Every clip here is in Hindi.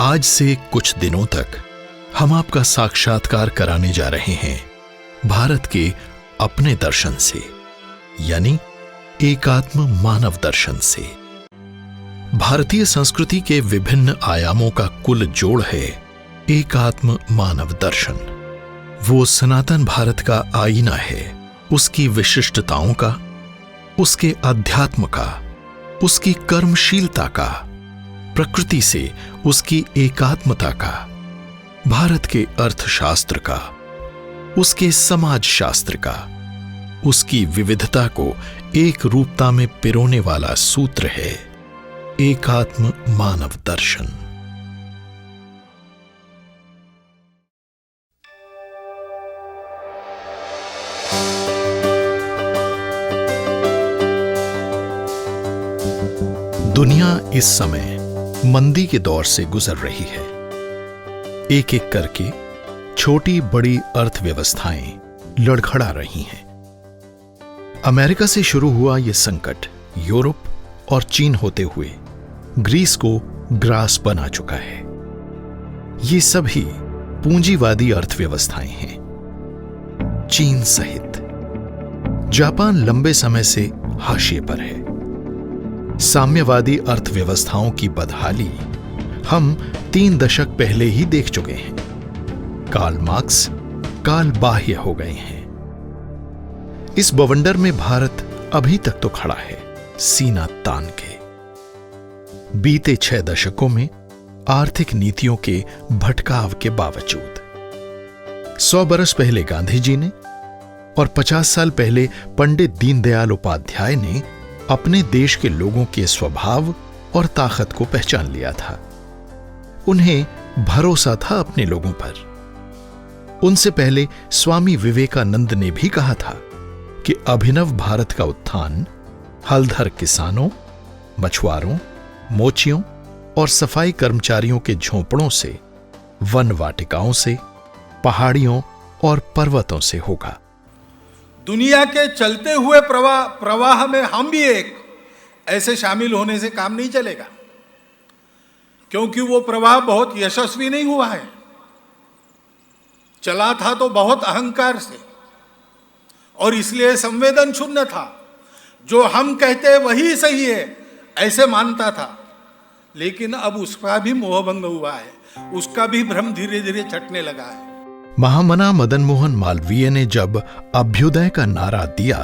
आज से कुछ दिनों तक हम आपका साक्षात्कार कराने जा रहे हैं भारत के अपने दर्शन से, यानी एकात्म मानव दर्शन से। भारतीय संस्कृति के विभिन्न आयामों का कुल जोड़ है एकात्म मानव दर्शन। वो सनातन भारत का आईना है, उसकी विशिष्टताओं का, उसके अध्यात्म का, उसकी कर्मशीलता का, प्रकृति से उसकी एकात्मता का, भारत के अर्थशास्त्र का, उसके समाज शास्त्र का, उसकी विविधता को एक रूपता में पिरोने वाला सूत्र है एकात्म मानव दर्शन। दुनिया इस समय मंदी के दौर से गुजर रही है। एक एक करके छोटी बड़ी अर्थव्यवस्थाएं लड़खड़ा रही हैं। अमेरिका से शुरू हुआ यह संकट यूरोप और चीन होते हुए ग्रीस को ग्रास बना चुका है। ये सभी पूंजीवादी अर्थव्यवस्थाएं हैं, चीन सहित। जापान लंबे समय से हाशिए पर है। साम्यवादी अर्थव्यवस्थाओं की बदहाली हम 3 दशक पहले ही देख चुके हैं। कार्ल मार्क्स काल बाह्य हो गए हैं। इस बवंडर में भारत अभी तक तो खड़ा है, सीना तान के। बीते 6 दशकों में आर्थिक नीतियों के भटकाव के बावजूद 100 बरस पहले गांधी जी ने और 50 साल पहले पंडित दीनदयाल उपाध्याय ने अपने देश के लोगों के स्वभाव और ताकत को पहचान लिया था। उन्हें भरोसा था अपने लोगों पर। उनसे पहले स्वामी विवेकानंद ने भी कहा था कि अभिनव भारत का उत्थान हलधर किसानों, मछुआरों, मोचियों और सफाई कर्मचारियों के झोंपड़ों से, वन वाटिकाओं से, पहाड़ियों और पर्वतों से होगा। दुनिया के चलते हुए प्रवाह में हम भी एक ऐसे शामिल होने से काम नहीं चलेगा, क्योंकि वो प्रवाह बहुत यशस्वी नहीं हुआ है। चला था तो बहुत अहंकार से, और इसलिए संवेदन शून्य था। जो हम कहते वही सही है ऐसे मानता था, लेकिन अब उसका भी मोहभंग हुआ है, उसका भी भ्रम धीरे धीरे छटने लगा है। महामना मदन मोहन मालवीय ने जब अभ्युदय का नारा दिया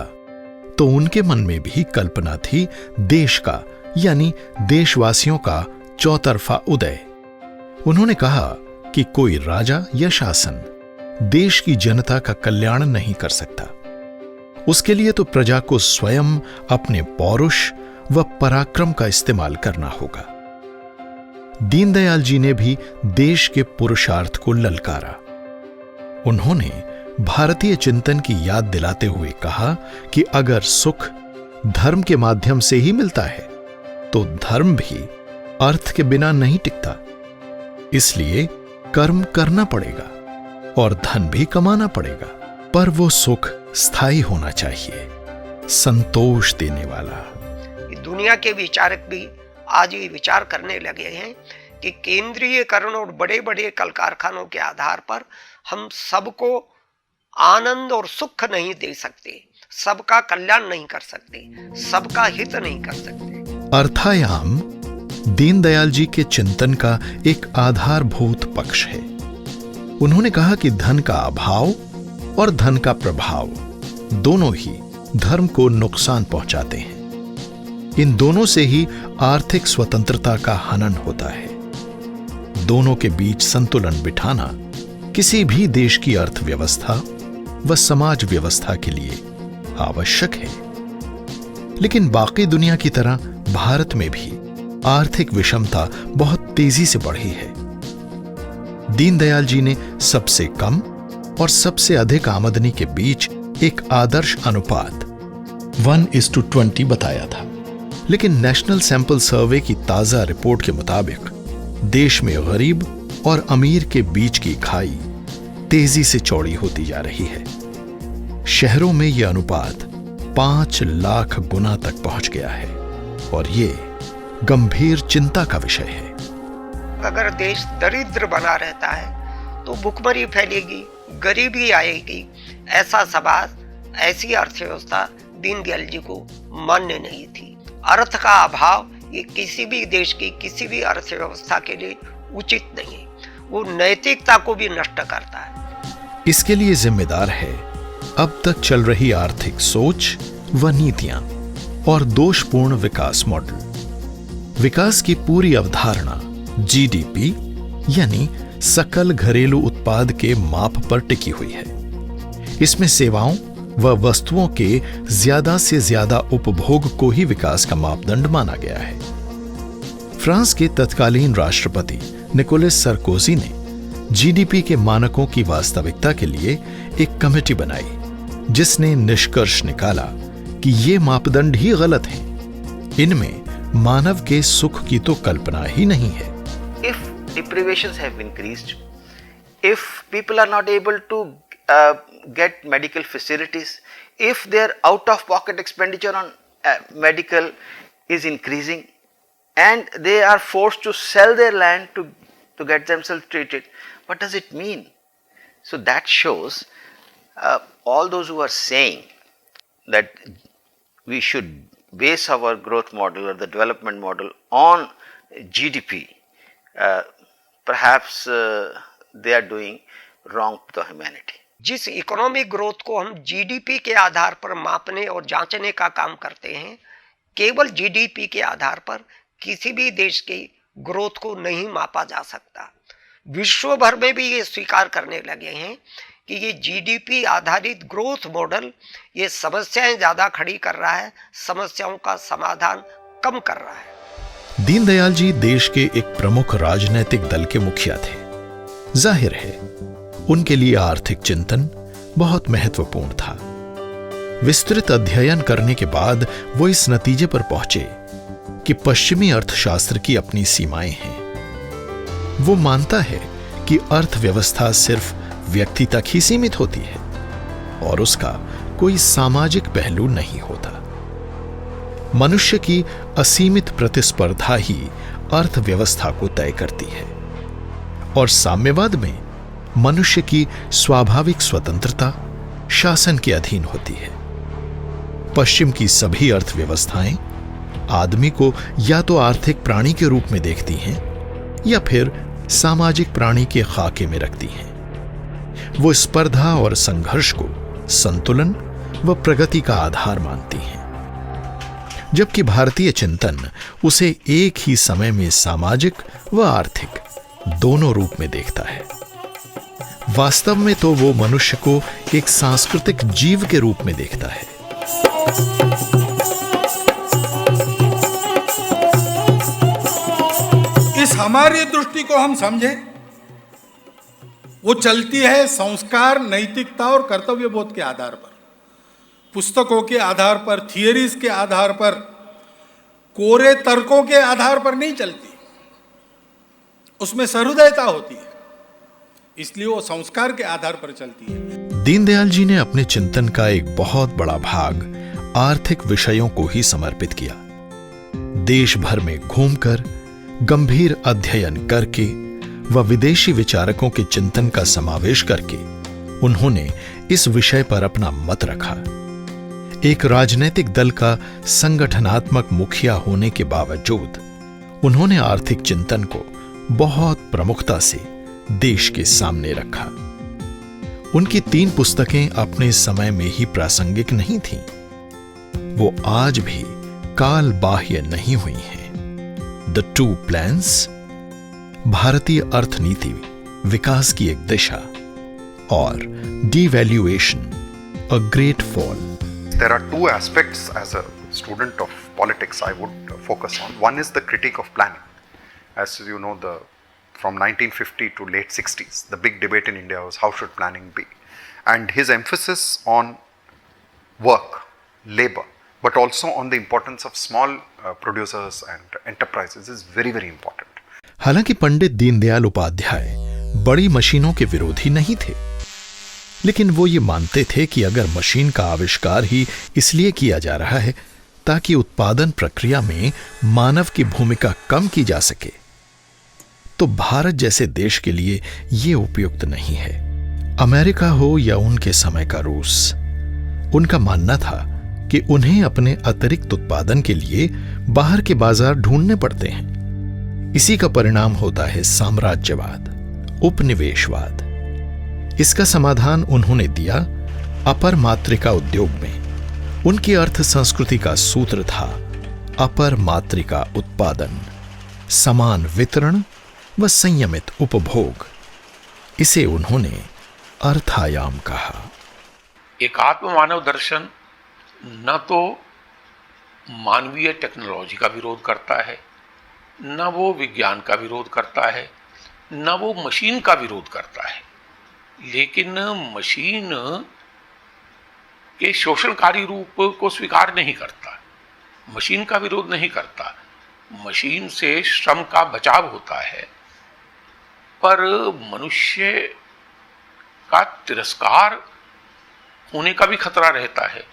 तो उनके मन में भी कल्पना थी देश का, यानी देशवासियों का चौतरफा उदय। उन्होंने कहा कि कोई राजा या शासन देश की जनता का कल्याण नहीं कर सकता। उसके लिए तो प्रजा को स्वयं अपने पौरुष व पराक्रम का इस्तेमाल करना होगा। दीनदयाल जी ने भी देश के पुरुषार्थ को ललकारा। उन्होंने भारतीय चिंतन की याद दिलाते हुए कहा कि अगर सुख धर्म के माध्यम से ही मिलता है तो धर्म भी अर्थ के बिना नहीं टिकता। इसलिए कर्म करना पड़ेगा और धन भी कमाना पड़ेगा, पर वो सुख स्थायी होना चाहिए, संतोष देने वाला। दुनिया के विचारक भी आज ये विचार करने लगे हैं कि केंद्रीयकरण और बड़े बड़े कल कारखानों के आधार पर हम सबको आनंद और सुख नहीं दे सकते, सबका कल्याण नहीं कर सकते, सबका हित नहीं कर सकते। अर्थायाम दीनदयाल जी के चिंतन का एक आधारभूत पक्ष है। उन्होंने कहा कि धन का अभाव और धन का प्रभाव दोनों ही धर्म को नुकसान पहुंचाते हैं। इन दोनों से ही आर्थिक स्वतंत्रता का हनन होता है। दोनों के बीच संतुलन बिठाना किसी भी देश की अर्थव्यवस्था व समाज व्यवस्था के लिए आवश्यक है। लेकिन बाकी दुनिया की तरह भारत में भी आर्थिक विषमता बहुत तेजी से बढ़ी है। दीनदयाल जी ने सबसे कम और सबसे अधिक आमदनी के बीच एक आदर्श अनुपात 1:20 बताया था। लेकिन नेशनल सैंपल सर्वे की ताजा रिपोर्ट के मुताबिक देश में गरीब और अमीर के बीच की खाई तेजी से चौड़ी होती जा रही है। शहरों में यह अनुपात 5 लाख गुना तक पहुंच गया है और यह गंभीर चिंता का विषय है। अगर देश दरिद्र बना रहता है तो भुखमरी फैलेगी, गरीबी आएगी। ऐसा समाज, ऐसी अर्थव्यवस्था दीनदयाल जी को मान्य नहीं थी। अर्थ का अभाव ये किसी भी देश की किसी भी अर्थव्यवस्था के लिए उचित नहीं है, वो नैतिकता को भी नष्ट करता है। इसके लिए जिम्मेदार है अब तक चल रही आर्थिक सोच व नीतियां और दोषपूर्ण विकास मॉडल। विकास की पूरी अवधारणा जीडीपी यानी सकल घरेलू उत्पाद के माप पर टिकी हुई है। इसमें सेवाओं व वस्तुओं के ज्यादा से ज्यादा उपभोग को ही विकास का मापदंड माना गया है। फ्रांस के तत्कालीन राष्ट्रपति निकोलस सरकोजी ने जीडीपी के मानकों की वास्तविकता के लिए एक कमेटी बनाई, जिसने निष्कर्ष निकाला कि ये मापदंड ही गलत हैं। इनमें मानव के सुख की तो कल्पना ही नहीं है। If deprivations have increased, if people are not able to get medical facilities, if their out-of-pocket expenditure on medical is increasing, and they are forced to sell their land to get themselves treated, what does it mean? So that shows all those who are saying that we should base our growth model or the development model on GDP, perhaps they are doing wrong to the humanity. जिस इकोनॉमिक ग्रोथ को हम जीडीपी के आधार पर मापने और जांचने का काम करते हैं, केवल जीडीपी के आधार पर किसी भी देश की ग्रोथ को नहीं मापा जा सकता। विश्व भर में भी ये स्वीकार करने लगे हैं कि ये जीडीपी आधारित ग्रोथ मॉडल ये समस्याएं ज्यादा खड़ी कर रहा है, समस्याओं का समाधान कम कर रहा है। दीनदयाल जी देश के एक प्रमुख राजनीतिक दल के मुखिया थे। जाहिर है उनके लिए आर्थिक चिंतन बहुत महत्वपूर्ण था। विस्तृत अध्ययन करने के बाद वो इस नतीजे पर पहुंचे कि पश्चिमी अर्थशास्त्र की अपनी सीमाएं हैं। वो मानता है कि अर्थव्यवस्था सिर्फ व्यक्ति तक ही सीमित होती है और उसका कोई सामाजिक पहलू नहीं होता। मनुष्य की असीमित प्रतिस्पर्धा ही अर्थव्यवस्था को तय करती है और साम्यवाद में मनुष्य की स्वाभाविक स्वतंत्रता शासन के अधीन होती है। पश्चिम की सभी अर्थव्यवस्थाएं आदमी को या तो आर्थिक प्राणी के रूप में देखती हैं या फिर सामाजिक प्राणी के खाके में रखती हैं। वो स्पर्धा और संघर्ष को संतुलन व प्रगति का आधार मानती हैं, जबकि भारतीय चिंतन उसे एक ही समय में सामाजिक व आर्थिक दोनों रूप में देखता है। वास्तव में तो वो मनुष्य को एक सांस्कृतिक जीव के रूप में देखता है। इस हमारी दृष्टि को हम समझे, वो चलती है संस्कार, नैतिकता और कर्तव्य बोध के आधार पर, पुस्तकों के आधार पर, थियरीज के आधार पर, कोरे तर्कों के आधार पर नहीं चलती। उसमें सहृदयता होती है, इसलिए वो संस्कार के आधार पर चलती है। दीनदयाल जी ने अपने चिंतन का एक बहुत बड़ा भाग आर्थिक विषयों को ही समर्पित किया। देश भर में घूमकर, गंभीर अध्ययन करके व विदेशी विचारकों के चिंतन का समावेश करके उन्होंने इस विषय पर अपना मत रखा। एक राजनीतिक दल का संगठनात्मक मुखिया होने के बावजूद उन्होंने आर्थिक चिंतन को बहुत प्रमुखता से देश के सामने रखा। उनकी 3 पुस्तकें अपने समय में ही प्रासंगिक नहीं थीं। वो आज भी काल बाह्य नहीं हुई हैं। द 2 प्लान्स, भारतीय अर्थनीति, विकास की एक दिशा, और devaluation, a great fall. There are 2 aspects as a student of politics I would focus on. One is the critique of planning. As you know, from 1950 to late 60s, the big debate in India was how should planning be? And his emphasis on work, labor, but also on the importance of small producers and enterprises is very, very important. हालांकि पंडित दीनदयाल उपाध्याय बड़ी मशीनों के विरोधी नहीं थे, लेकिन वो ये मानते थे कि अगर मशीन का आविष्कार ही इसलिए किया जा रहा है ताकि उत्पादन प्रक्रिया में मानव की भूमिका कम की जा सके, तो भारत जैसे देश के लिए यह उपयुक्त नहीं है। अमेरिका हो या उनके समय का रूस, उनका मानना था कि उन्हें अपने अतिरिक्त उत्पादन के लिए बाहर के बाजार ढूंढने पड़ते हैं। इसी का परिणाम होता है साम्राज्यवाद, उपनिवेशवाद। इसका समाधान उन्होंने दिया अपर मात्रिका उद्योग में। उनकी अर्थ संस्कृति का सूत्र था अपर मात्रिका उत्पादन, समान वितरण व संयमित उपभोग। इसे उन्होंने अर्थायाम कहा। एकात्म मानव दर्शन न तो मानवीय टेक्नोलॉजी का विरोध करता है, न वो विज्ञान का विरोध करता है, न वो मशीन का विरोध करता है, लेकिन मशीन के शोषणकारी रूप को स्वीकार नहीं करता, मशीन का विरोध नहीं करता। मशीन से श्रम का बचाव होता है, पर मनुष्य का तिरस्कार होने का भी खतरा रहता है।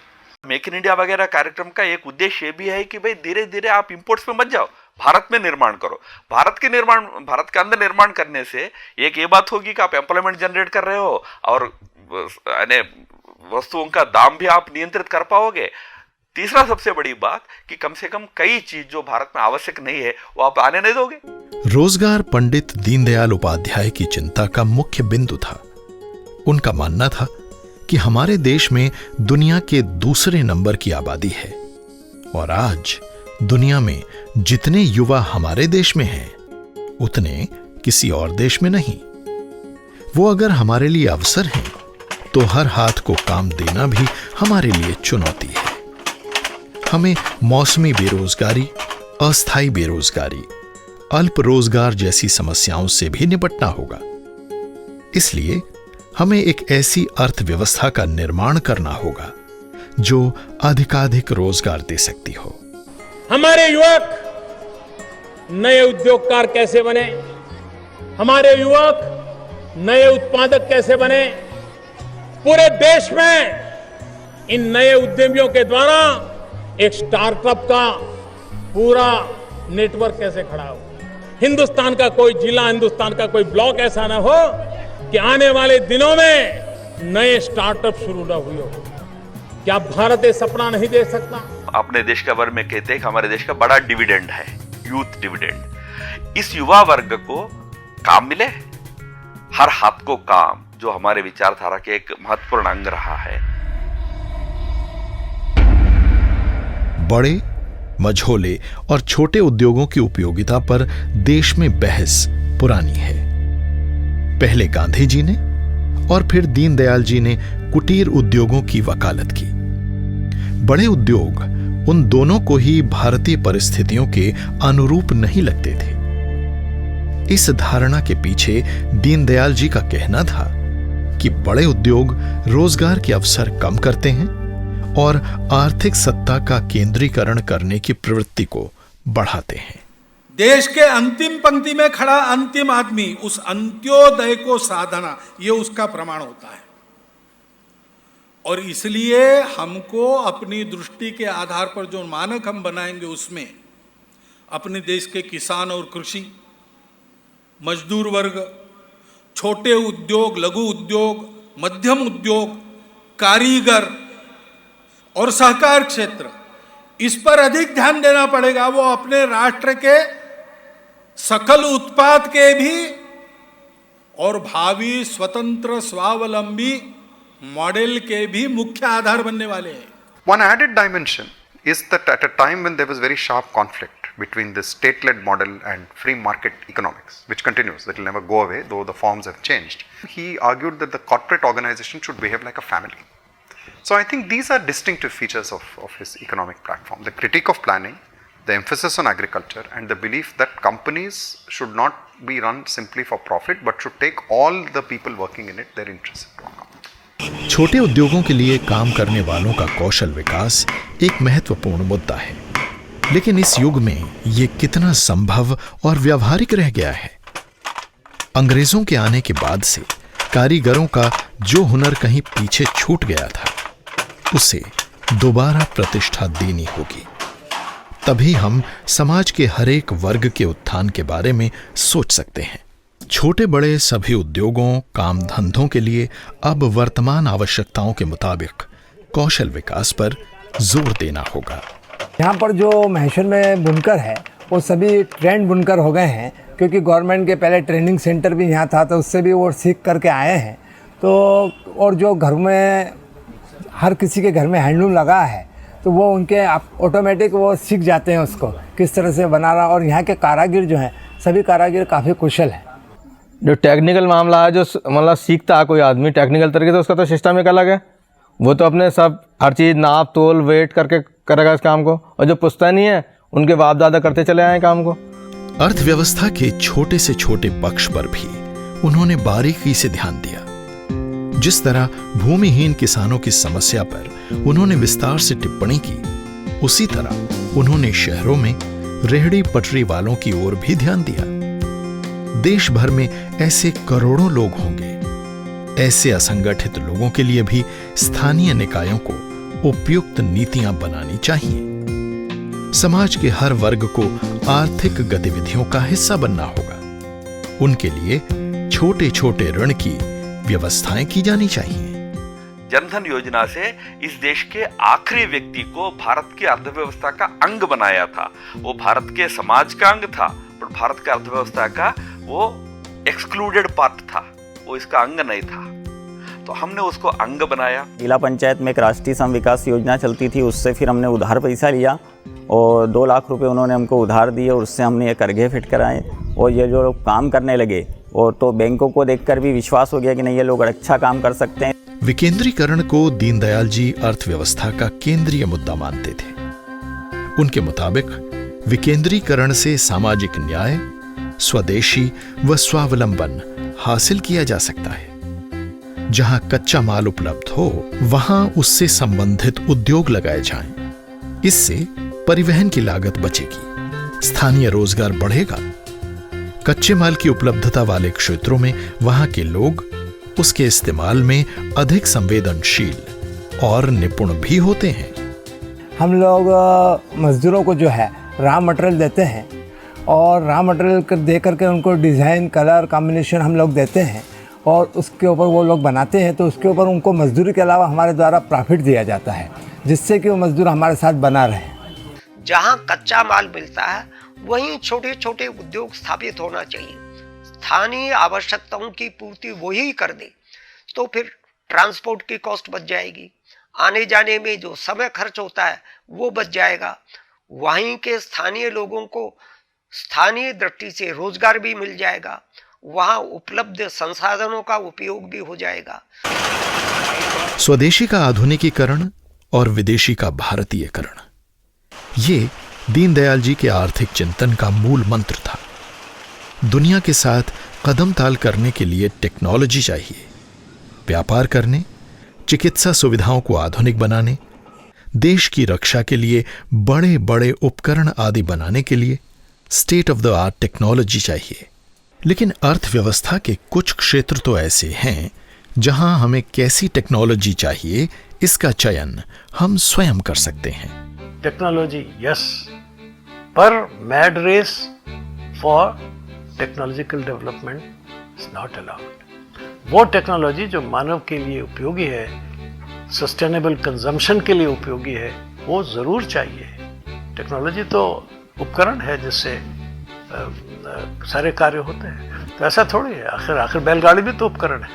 मेक इन इंडिया वगैरह कार्यक्रम का एक उद्देश्य भी है कि भाई धीरे धीरे आप इंपोर्ट्स में मत जाओ, भारत में निर्माण करो। भारत के अंदर निर्माण करने से एक ये बात होगी कि आप एम्प्लॉयमेंट जनरेट कर रहे हो और वस्तुओं का दाम भी आप नियंत्रित कर पाओगे। तीसरा सबसे बड़ी बात कि कम से कम कई चीज जो भारत में आवश्यक नहीं है वो आप आने नहीं दोगे। रोजगार पंडित दीनदयाल उपाध्याय की चिंता का मुख्य बिंदु था। उनका मानना था कि हमारे देश में दुनिया के दूसरे नंबर की आबादी है और आज दुनिया में जितने युवा हमारे देश में हैं, उतने किसी और देश में नहीं। वो अगर हमारे लिए अवसर हैं, तो हर हाथ को काम देना भी हमारे लिए चुनौती है। हमें मौसमी बेरोजगारी, अस्थायी बेरोजगारी, अल्प रोजगार जैसी समस्याओं से भी निपटना होगा। इसलिए हमें एक ऐसी अर्थव्यवस्था का निर्माण करना होगा जो अधिकाधिक रोजगार दे सकती हो। हमारे युवक नए उद्योगकार कैसे बने, हमारे युवक नए उत्पादक कैसे बने, पूरे देश में इन नए उद्यमियों के द्वारा एक स्टार्टअप का पूरा नेटवर्क कैसे खड़ा हो। हिंदुस्तान का कोई जिला, हिंदुस्तान का कोई ब्लॉक ऐसा ना हो कि आने वाले दिनों में नए स्टार्टअप शुरू न हुए हो। क्या भारत ये सपना नहीं देख सकता? अपने देश के बारे में कहते हैं कि हमारे देश का बड़ा डिविडेंड है यूथ डिविडेंड। इस युवा वर्ग को काम मिले, हर हाथ को काम, जो हमारे विचारधारा के एक महत्वपूर्ण अंग रहा है। बड़े, मझोले और छोटे उद्योगों की उपयोगिता पर देश में बहस पुरानी है। पहले गांधी जी ने और फिर दीनदयाल जी ने कुटीर उद्योगों की वकालत की। बड़े उद्योग उन दोनों को ही भारतीय परिस्थितियों के अनुरूप नहीं लगते थे। इस धारणा के पीछे दीनदयाल जी का कहना था कि बड़े उद्योग रोजगार के अवसर कम करते हैं और आर्थिक सत्ता का केंद्रीकरण करने की प्रवृत्ति को बढ़ाते हैं। देश के अंतिम पंक्ति में खड़ा अंतिम आदमी उस अंत्योदय को साधना, ये उसका प्रमाण होता है। और इसलिए हमको अपनी दृष्टि के आधार पर जो मानक हम बनाएंगे उसमें अपने देश के किसान और कृषि, मजदूर वर्ग, छोटे उद्योग, लघु उद्योग, मध्यम उद्योग, कारीगर और सहकार क्षेत्र, इस पर अधिक ध्यान देना पड़ेगा। वो अपने राष्ट्र के सकल उत्पाद के भी और भावी स्वतंत्र स्वावलंबी मॉडल के भी मुख्य आधार बनने वाले हैं। One added dimension is that at a time when there was very sharp conflict between the state-led model and free market economics, which continues, that will never go away, though the forms have changed, he argued that the corporate organization should behave like a family. So I think these are distinctive features of his economic platform. The critique of planning, the emphasis on agriculture, and the belief that companies should not be run simply for profit, but should take all the people working in it, their interests into account. छोटे उद्योगों के लिए काम करने वालों का कौशल विकास एक महत्वपूर्ण मुद्दा है, लेकिन इस युग में ये कितना संभव और व्यावहारिक रह गया है। अंग्रेजों के आने के बाद से कारीगरों का जो हुनर कहीं पीछे छूट गया था, उसे दोबारा प्रतिष्ठा देनी होगी। तभी हम समाज के हर एक वर्ग के उत्थान के बारे में सोच सकते हैं। छोटे बड़े सभी उद्योगों, काम धंधों के लिए अब वर्तमान आवश्यकताओं के मुताबिक कौशल विकास पर जोर देना होगा। यहाँ पर जो महेश्वर में बुनकर है वो सभी ट्रेंड बुनकर हो गए हैं, क्योंकि गवर्नमेंट के पहले ट्रेनिंग सेंटर भी यहाँ था, तो उससे भी वो सीख करके आए हैं। तो और जो घर में हर किसी के घर में हैंडलूम लगा है, तो वो उनके ऑटोमेटिक वो सीख जाते हैं उसको किस तरह से बना रहा। और यहाँ के कारागिर जो हैं, सभी कारागिर काफ़ी कुशल हैं। जो टेक्निकल मामला है, जो मतलब सीखता है कोई आदमी टेक्निकल तरीके से, उसका तो सिस्टम एक अलग है। वो तो अपने सब हर चीज़ नाप तोल वेट करके करेगा इस काम को। और जो पुश्तैनी है, उनके बाप दादा करते चले आए काम को। अर्थव्यवस्था के छोटे से छोटे पक्ष पर भी उन्होंने बारीकी से ध्यान दिया। जिस तरह भूमिहीन किसानों की समस्या पर उन्होंने विस्तार से टिप्पणी की, उसी तरह उन्होंने शहरों में रेहड़ी पटरी वालों की ओर भी ध्यान दिया। देश भर में ऐसे करोड़ों लोग होंगे। ऐसे असंगठित लोगों के लिए भी स्थानीय निकायों को उपयुक्त नीतियां बनानी चाहिए। समाज के हर वर्ग को आर्थिक गतिविधियों का हिस्सा बनना होगा। उनके लिए छोटे छोटे ऋण की व्यवस्थाएं की जानी चाहिए। जनधन योजना से इस देश के आखिरी व्यक्ति को भारत की अर्थव्यवस्था का अंग बनाया था। वो भारत के समाज का अंग था, पर भारत की अर्थव्यवस्था का वो एक्सक्लूडेड पार्ट था, वो इसका अंग नहीं था। तो हमने उसको अंग बनाया। जिला पंचायत में एक राष्ट्रीय सम विकास योजना चलती थी, उससे फिर हमने उधार पैसा लिया और 2 लाख रुपए उन्होंने हमको उधार दिए और उससे हमने ये करघे फिट कराए। और ये जो लोग काम करने लगे, और तो बैंकों को देखकर भी विश्वास हो गया कि नहीं, ये लोग अच्छा काम कर सकते हैं। विकेंद्रीकरण को दीनदयाल जी अर्थव्यवस्था का केंद्रीय मुद्दा मानते थे। उनके मुताबिक विकेंद्रीकरण से सामाजिक न्याय, स्वदेशी व स्वावलंबन हासिल किया जा सकता है। जहां कच्चा माल उपलब्ध हो, वहां उससे संबंधित उद्योग लगाए जाएं। इससे परिवहन की लागत बचेगी, स्थानीय रोजगार बढ़ेगा। कच्चे माल की उपलब्धता वाले क्षेत्रों में वहां के लोग उसके इस्तेमाल में अधिक संवेदनशील और निपुण भी होते हैं। हम लोग मजदूरों को जो है रॉ मटेरियल देते हैं, और रॉ मटेरियल दे करके उनको डिज़ाइन, कलर कॉम्बिनेशन हम लोग देते हैं, और उसके ऊपर वो लोग बनाते हैं। तो उसके ऊपर उनको मजदूरी के अलावा हमारे द्वारा प्रॉफिट दिया जाता है, जिससे कि वो मजदूर हमारे साथ बना रहे। जहां कच्चा माल मिलता है, वहीं छोटे छोटे उद्योग स्थापित होना चाहिए। स्थानीय आवश्यकताओं की पूर्ति वही कर दे, तो फिर ट्रांसपोर्ट की कॉस्ट बच जाएगी, आने जाने में जो समय खर्च होता है वो बच जाएगा। वहीं के स्थानीय लोगों को स्थानीय दृष्टि से रोजगार भी मिल जाएगा, वहां उपलब्ध संसाधनों का उपयोग भी हो जाएगा। स्वदेशी का आधुनिकीकरण और विदेशी का भारतीयकरण, ये दीनदयाल जी के आर्थिक चिंतन का मूल मंत्र था। दुनिया के साथ कदम ताल करने के लिए टेक्नोलॉजी चाहिए। व्यापार करने, चिकित्सा सुविधाओं को आधुनिक बनाने, देश की रक्षा के लिए बड़े बड़े उपकरण आदि बनाने के लिए state of the art technology चाहिए। लेकिन अर्थव्यवस्था के कुछ क्षेत्र तो ऐसे हैं जहां हमें कैसी टेक्नोलॉजी चाहिए, इसका चयन हम स्वयं कर सकते हैं। टेक्नोलॉजी यस, पर mad race for technological development is not allowed. वो टेक्नोलॉजी जो मानव के लिए उपयोगी है, सस्टेनेबल कंजम्पशन के लिए उपयोगी है, वो जरूर चाहिए। टेक्नोलॉजी तो उपकरण है जिससे सारे कार्य होते हैं। तो ऐसा थोड़ी है, आखिर बैलगाड़ी भी तो उपकरण है,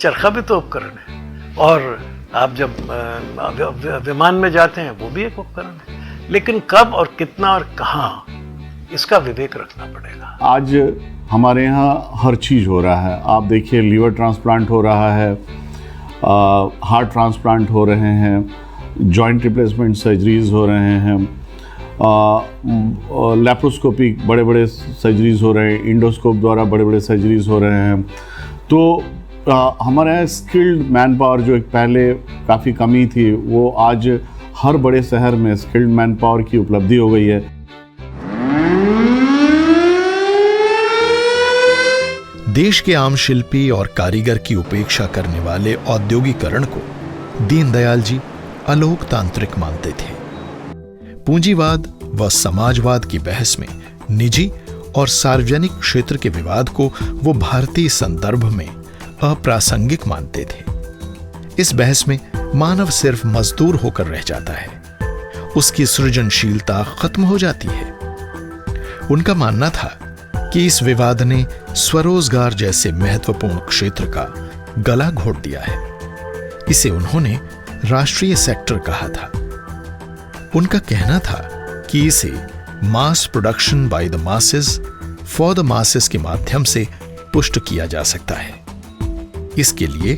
चरखा भी तो उपकरण है, और आप जब विमान में जाते हैं वो भी एक उपकरण है। लेकिन कब और कितना और कहाँ, इसका विवेक रखना पड़ेगा। आज हमारे यहाँ हर चीज़ हो रहा है। आप देखिए, लीवर ट्रांसप्लांट हो रहा है, हार्ट ट्रांसप्लांट हो रहे हैं, जॉइंट रिप्लेसमेंट सर्जरीज हो रहे हैं, लैप्रोस्कोपी बड़े बड़े सर्जरीज हो रहे हैं, इंडोस्कोप द्वारा बड़े बड़े सर्जरीज हो रहे हैं। तो हमारे यहाँ स्किल्ड मैन पावर जो एक पहले काफ़ी कमी थी, वो आज हर बड़े शहर में स्किल्ड मैन पावर की उपलब्धि हो गई है। देश के आम शिल्पी और कारीगर की उपेक्षा करने वाले औद्योगिकरण को दीनदयाल जी अलोकतांत्रिक मानते थे। पूंजीवाद व समाजवाद की बहस में निजी और सार्वजनिक क्षेत्र के विवाद को वो भारतीय संदर्भ में अप्रासंगिक मानते थे। इस बहस में मानव सिर्फ मजदूर होकर रह जाता है, उसकी सृजनशीलता खत्म हो जाती है। उनका मानना था कि इस विवाद ने स्वरोजगार जैसे महत्वपूर्ण क्षेत्र का गला घोट दिया है। इसे उन्होंने राष्ट्रीय सेक्टर कहा था। उनका कहना था कि इसे mass production by the masses for the masses के माध्यम से पुष्ट किया जा सकता है। इसके लिए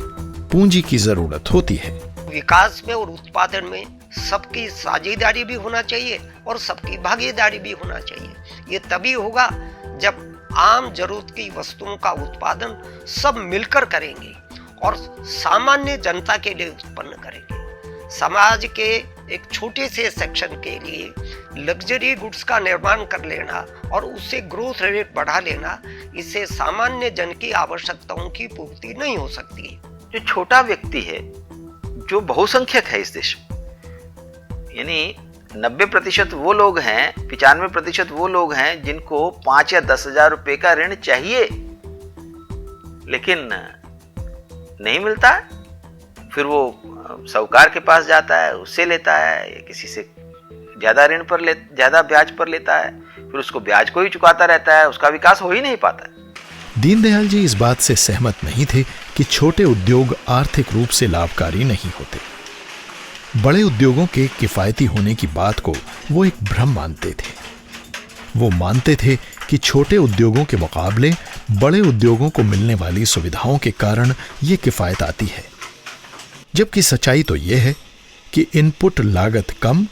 पूंजी की जरूरत होती है। विकास में और उत्पादन में सबकी साझेदारी भी होना चाहिए और सबकी भागीदारी भी होना चाहिए। ये तभी होगा जब आम जरूरत की वस्तुओं का उत्पादन सब मिलकर करेंगे और सामान्य जनता के लिए उत्पन्न करेंगे। समाज के एक छोटे से सेक्शन के लिए लग्जरी गुड्स का निर्माण कर लेना और उससे ग्रोथ रेट बढ़ा लेना, इससे सामान्य जन की आवश्यकताओं की पूर्ति नहीं हो सकती। जो छोटा व्यक्ति है, जो बहुसंख्यक है इस देश में, यानी 90% वो लोग हैं, 95% वो लोग हैं जिनको 5 या 10 हजार रुपए का ऋण चाहिए लेकिन नहीं मिलता है। फिर वो साहूकार के पास जाता है, उससे लेता है या किसी से ज्यादा ब्याज पर लेता है, फिर उसको ब्याज को ही चुकाता रहता है, उसका विकास हो ही नहीं पाता है। दीनदयाल जी इस बात से सहमत नहीं थे कि छोटे उद्योग आर्थिक रूप से लाभकारी नहीं होते। बड़े उद्योगों के किफायती होने की बात को वो एक भ्रम मानते थे। वो मानते थे कि छोटे उद्योगों के मुकाबले बड़े उद्योगों को मिलने वाली सुविधाओं के कारण ये किफायत आती है, जबकि सच्चाई तो ये है कि इनपुट लागत कम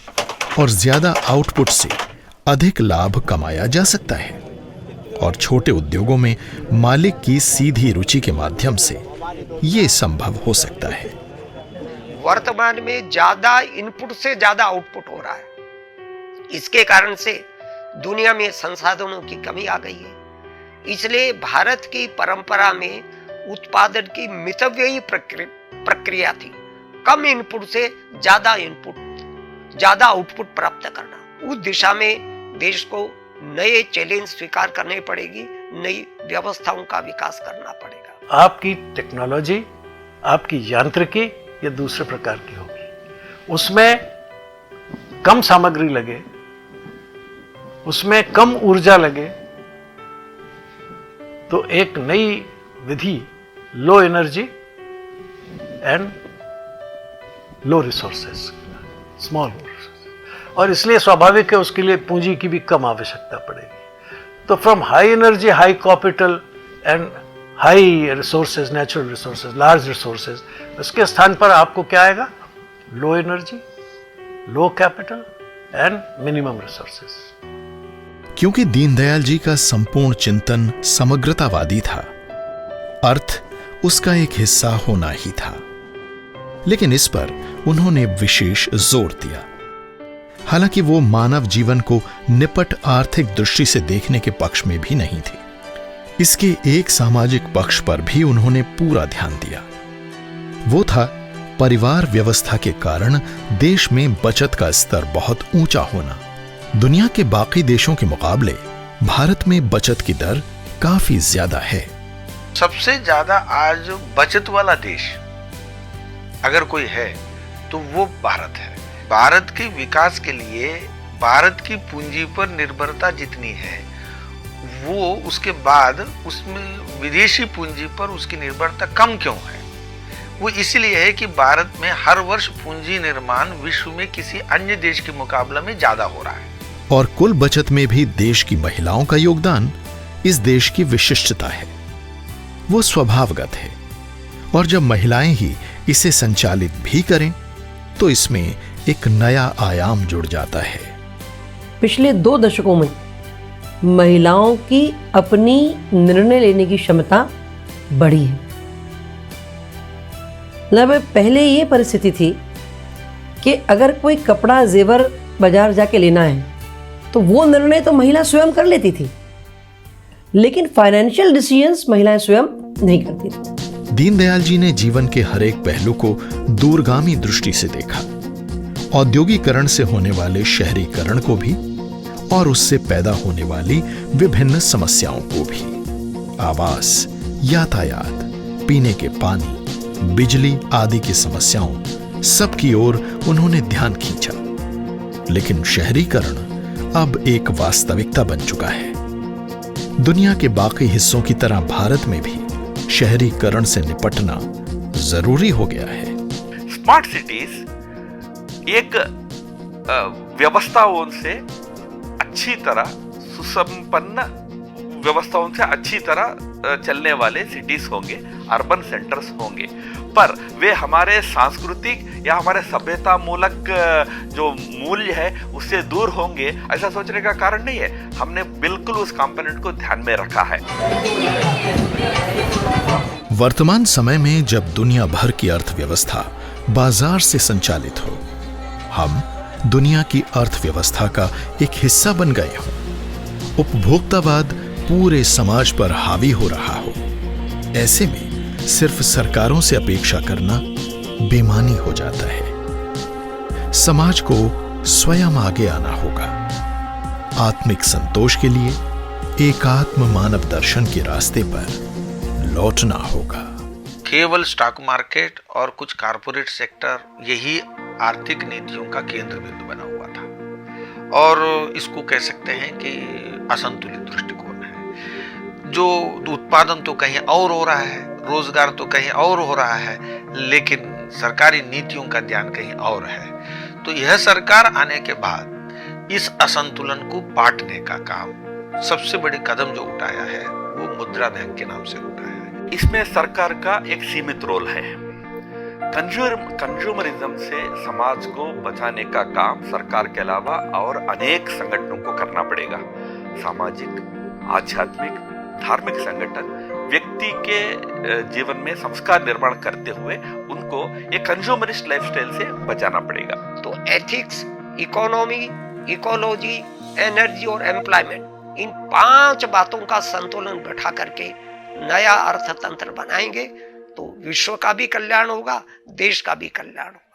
और ज्यादा आउटपुट से अधिक लाभ कमाया जा सकता है और छोटे उद्योगों में मालिक की सीधी रुचि के माध्यम से ये संभव हो सकता है। वर्तमान में ज्यादा इनपुट से ज्यादा आउटपुट हो रहा है। इसके कारण से दुनिया में संसाधनों की कमी आ गई है। इसलिए भारत की परंपरा में उत्पादन की मितव्ययी प्रक्रिया थी, कम इनपुट से ज्यादा आउटपुट प्राप्त करना। उस दिशा में देश को नए चैलेंज स्वीकार करने पड़ेगी, नई व्यवस्थाओं का विकास करना पड़ेगा। आपकी टेक्नोलॉजी, आपकी यांत्रिकी ये दूसरे प्रकार की होगी। उसमें कम सामग्री लगे, उसमें कम ऊर्जा लगे, तो एक नई विधि low energy and low resources, small resources, और इसलिए स्वाभाविक है उसके लिए पूंजी की भी कम आवश्यकता पड़ेगी। तो from high energy, high capital and high resources, natural resources, large resources, उसके स्थान पर आपको क्या आएगा? Low energy, low capital and minimum resources. क्योंकि दीनदयाल जी का संपूर्ण चिंतन समग्रतावादी था, अर्थ उसका एक हिस्सा होना ही था, लेकिन इस पर उन्होंने विशेष जोर दिया। हालांकि वो मानव जीवन को निपट आर्थिक दृष्टि से देखने के पक्ष में भी नहीं थे। इसके एक सामाजिक पक्ष पर भी उन्होंने पूरा ध्यान दिया। वो था परिवार व्यवस्था के कारण देश में बचत का स्तर बहुत ऊंचा होना। दुनिया के बाकी देशों के मुकाबले भारत में बचत की दर काफी ज्यादा है। सबसे ज्यादा आज बचत वाला देश अगर कोई है तो वो भारत है। भारत के विकास के लिए भारत की पूंजी पर निर्भरता जितनी है, वो उसके बाद उसमें विदेशी पूंजी पर उसकी निर्भरता कम क्यों है? वो इसलिए है कि भारत में हर वर्ष पूंजी निर्माण विश्व में किसी अन्य देश के मुकाबले में ज्यादा हो रहा है। और कुल बचत में भी देश की महिलाओं का योगदान इस देश की विशिष्टता है। वो स्वभावगत है, और जब महिलाएं ही इसे संचालित भी करें तो इसमें एक नया आयाम जुड़ जाता है। पिछले 2 दशकों में महिलाओं की अपनी निर्णय लेने की क्षमता बढ़ी है। मतलब पहले ये परिस्थिति थी कि अगर कोई कपड़ा जेवर बाजार जाके लेना है तो वो निर्णय तो महिला स्वयं कर लेती थी, लेकिन फाइनेंशियल डिसीजंस महिलाएं स्वयं नहीं करती थी। दीनदयाल जी ने जीवन के हर एक पहलू को दूरगामी दृष्टि से देखा। औद्योगिकरण से होने वाले शहरीकरण को भी, और उससे पैदा होने वाली विभिन्न समस्याओं को भी। आवास, यातायात, पीने के पानी, बिजली आदि की समस्याओं सबकी ओर उन्होंने ध्यान खींचा। लेकिन शहरीकरण अब एक वास्तविकता बन चुका है। दुनिया के बाकी हिस्सों की तरह भारत में भी शहरीकरण से निपटना जरूरी हो गया है। स्मार्ट सिटीज एक व्यवस्थाओं से अच्छी तरह सुसंपन्न व्यवस्थाओं से अच्छी तरह चलने वाले सिटीज होंगे, अर्बन सेंटर्स होंगे, पर वे हमारे सांस्कृतिक या हमारे सभ्यता मूलक जो मूल्य है उससे दूर होंगे, ऐसा सोचने का कारण नहीं है। हमने बिल्कुल उस कंपोनेंट को ध्यान में रखा है। वर्तमान समय में जब दुनिया भर की अर्थव्यवस्था बाजार से संचालित हो, हम दुनिया की अर्थव्यवस्था का एक हिस्सा बन गए हों, उपभोक्तावाद पूरे समाज पर हावी हो रहा हो, ऐसे में सिर्फ सरकारों से अपेक्षा करना बेईमानी हो जाता है। समाज को स्वयं आगे आना होगा। आत्मिक संतोष के लिए एकात्म मानव दर्शन के रास्ते पर लौटना होगा। केवल स्टॉक मार्केट और कुछ कारपोरेट सेक्टर यही आर्थिक नीतियों का केंद्र बिंदु बना हुआ था और इसको कह सकते हैं कि असंतुलित दृष्टिकोण है। जो उत्पादन तो कहीं और हो रहा है, रोजगार तो कहीं और हो रहा है, लेकिन सरकारी नीतियों का ध्यान कहीं और है। तो यह सरकार आने के बाद इस असंतुलन को बांटने का काम सबसे बड़ी कदम जो उठाया है वो मुद्रा बैंक के नाम से उठाया है। इसमें सरकार का एक सीमित रोल है। कंज्यूमरिज्म से समाज को बचाने का काम सरकार के अलावा और अनेक संगठनों को करना पड़ेगा। सामाजिक, आध्यात्मिक, धार्मिक संगठन व्यक्ति के जीवन में संस्कार निर्माण करते हुए उनको एक कंज्यूमरिस्ट लाइफस्टाइल से बचाना पड़ेगा। तो एथिक्स, इकोनॉमी, इकोलॉजी, एनर्जी और एम्प्लॉयमेंट, इन 5 बातों का संतुलन बैठा करके नया अर्थतंत्र बनाएंगे तो विश्व का भी कल्याण होगा, देश का भी कल्याण होगा।